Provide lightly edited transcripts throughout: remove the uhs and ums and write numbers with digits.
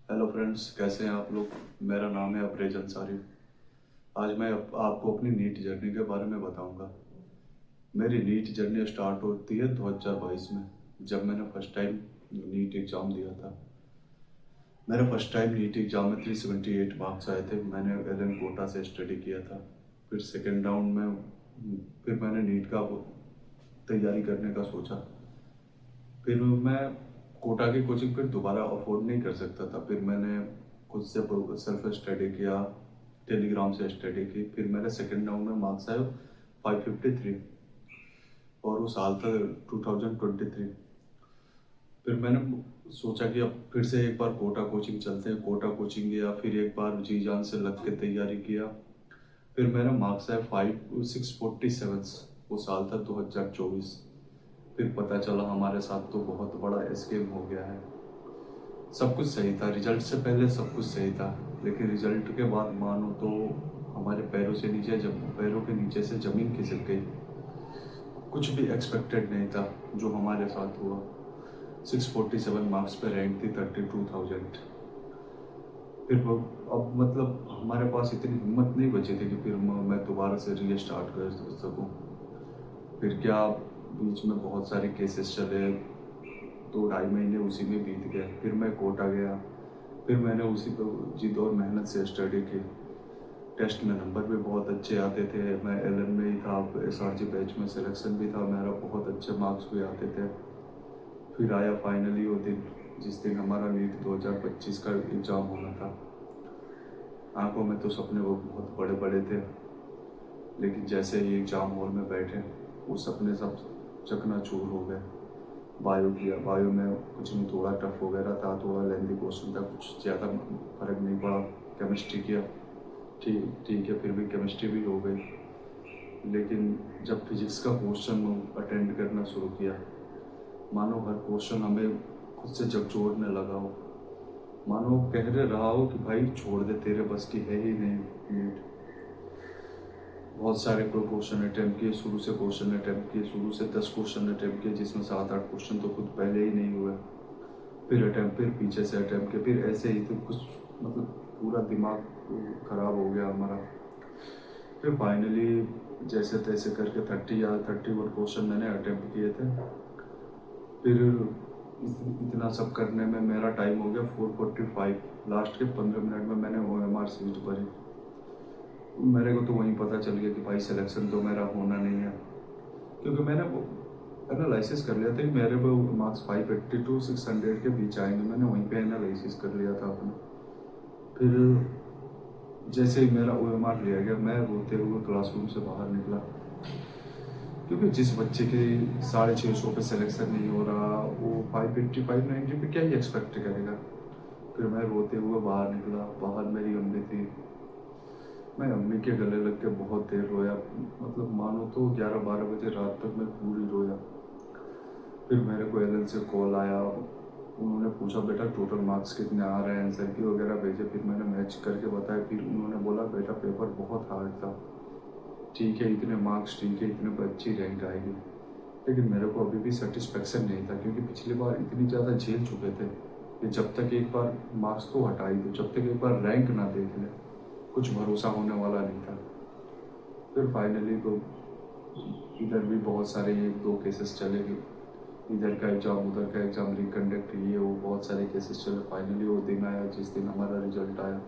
Hello friends, कैसे हैं आप लोग। मेरा नाम है अफरेज अंसारी। आज मैं आपको अपनी नीट जर्नी के बारे में बताऊंगा। मेरी नीट जर्नी स्टार्ट होती है 2022 में, जब मैंने फर्स्ट टाइम नीट एग्ज़ाम दिया था। मेरा फर्स्ट टाइम नीट एग्ज़ाम में 378 मार्क्स आए थे। मैंने एलन कोटा से स्टडी किया था। फिर सेकेंड राउंड में फिर मैंने नीट का तैयारी करने का सोचा। फिर मैं कोटा की कोचिंग फिर दोबारा अफोर्ड नहीं कर सकता था। फिर मैंने खुद से सेल्फ स्टडी किया, टेलीग्राम से स्टडी की। फिर मेरे सेकेंड राउंड में मार्क्स आए 553 और वो साल था 2023। फिर मैंने सोचा कि अब फिर से एक बार कोटा कोचिंग चलते हैं। कोटा कोचिंग गया, फिर एक बार जी जान से लग के तैयारी किया। फिर मेरा मार्क्स आया 5647। वो साल था 2024। फिर पता चला हमारे साथ तो बहुत बड़ा स्कैम हो गया है। सब कुछ सही था, रिजल्ट से पहले सब कुछ सही था, लेकिन रिजल्ट के बाद मानो तो हमारे पैरों के नीचे से ज़मीन खिसक गई। कुछ भी एक्सपेक्टेड नहीं था जो हमारे साथ हुआ। 647 मार्क्स पे रैंक थी 32,000। फिर वो अब मतलब हमारे पास इतनी हिम्मत नहीं बची थी कि फिर मैं दोबारा से रीस्टार्ट कर सकूँ। फिर क्या, बीच में बहुत सारे केसेस चले, 2 ढाई महीने उसी में बीत गए। फिर मैं कोटा गया। फिर मैंने उसी को जिद और मेहनत से स्टडी की। टेस्ट में नंबर भी बहुत अच्छे आते थे। मैं एलन में ही था, SRG बैच में सिलेक्शन भी था मेरा, बहुत अच्छे मार्क्स भी आते थे। फिर आया फाइनली वो दिन जिस दिन हमारा नीट 2025 का एग्ज़ाम होना था। आंखों में तो सपने वो बहुत बड़े बड़े थे, लेकिन जैसे ही एग्ज़ाम हॉल में बैठे वो सपने सब चकनाचूर हो गए। बायो किया, बायो में कुछ नहीं, थोड़ा टफ वगैरह था, थोड़ा लेंदी क्वेश्चन था, कुछ ज़्यादा फर्क नहीं पड़ा। केमिस्ट्री किया, ठीक ठीक है, फिर भी केमिस्ट्री भी हो गई। लेकिन जब फिजिक्स का क्वेश्चन अटेंड करना शुरू किया, मानो हर क्वेश्चन हमें खुद से झकझोरने लगा हो। मानो कह रहा हो कि भाई छोड़ दे, तेरे बस की है ही नहीं नीट। बहुत सारे क्वेश्चन अटैम्प्ट किए, शुरू से क्वेश्चन अटैम्प्ट किए, शुरू से 10 क्वेश्चन अटैम्प्ट किए, जिसमें 7-8 क्वेश्चन तो खुद पहले ही नहीं हुए। फिर अटैम्प्ट, फिर पीछे से अटैम्प्ट किए, फिर ऐसे ही तो कुछ मतलब पूरा दिमाग खराब हो गया हमारा। फिर फाइनली जैसे तैसे करके 30 या 31 क्वेश्चन मैंने अटैम्प्ट किए थे। फिर इतना सब करने में मेरा टाइम हो गया 4:45। लास्ट के 15 मिनट में मैंने OMR सीट भरी। मेरे को तो वहीं पता चल गया कि भाई सिलेक्शन तो मेरा होना नहीं है, क्योंकि मैंने वो एनालिसिस कर लिया था कि मेरे को मार्क्स 580 to 600 के बीच आएंगे। मैंने वहीं पे एनालिसिस कर लिया था अपना। फिर जैसे ही मेरा OMR लिया गया, मैं रोते हुए क्लासरूम से बाहर निकला, क्योंकि जिस बच्चे के 650 पे सिलेक्शन नहीं हो रहा, वो 580 590 पे क्या ही एक्सपेक्ट करेगा। फिर मैं रोते हुए बाहर निकला। बाहर मेरी अम्मी थी। मैं अम्मी के गले लग के बहुत देर रोया, मतलब मानो तो 11-12 बजे रात तक मैं पूरी रोया। फिर मेरे को एलन से कॉल आया। उन्होंने पूछा बेटा टोटल मार्क्स कितने आ रहे हैं, आंसर की वगैरह भेजे। फिर मैंने मैच करके बताया। फिर उन्होंने बोला बेटा पेपर बहुत हार्ड था, ठीक है इतने मार्क्स, ठीक है इतने पर अच्छी रैंक आएगी। लेकिन मेरे को अभी भी सेटिस्फेक्शन नहीं था, क्योंकि पिछली बार इतनी ज़्यादा झेल चुके थे कि जब तक एक बार मार्क्स तो हटा ही दो, जब तक एक बार रैंक ना देख ले कुछ भरोसा होने वाला नहीं था। फिर फाइनली तो इधर भी बहुत सारे 1-2 केसेस चले गए, इधर का एग्ज़ाम उधर का एग्ज़ाम, रिकंडक्ट, ये वो बहुत सारे केसेस चले। फाइनली वो दिन आया जिस दिन हमारा रिजल्ट आया।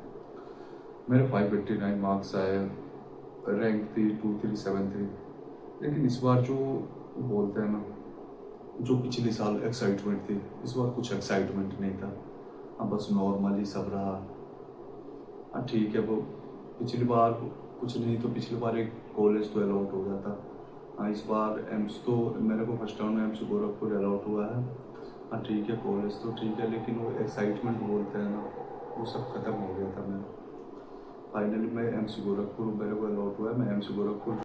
मेरे 589 मार्क्स आए, रैंक थी 2373। लेकिन इस बार जो बोलते हैं ना, जो पिछले साल एक्साइटमेंट थी, इस बार कुछ एक्साइटमेंट नहीं था। हाँ, बस नॉर्मल ही सब रहा। हाँ ठीक है, वो पिछली बार कुछ नहीं तो पिछली बार एक कॉलेज तो अलॉट हो गया था। हाँ, इस बार एम्स तो मेरे को फर्स्ट राउंड में एम्स गोरखपुर अलॉट हुआ है। हाँ ठीक है, कॉलेज तो ठीक है, लेकिन वो एक्साइटमेंट बोलते हैं ना, वो सब खत्म हो गया था मेरा। फाइनली मैं एम्स गोरखपुर, मेरे को अलॉट हुआ है, मैं एम्स गोरखपुर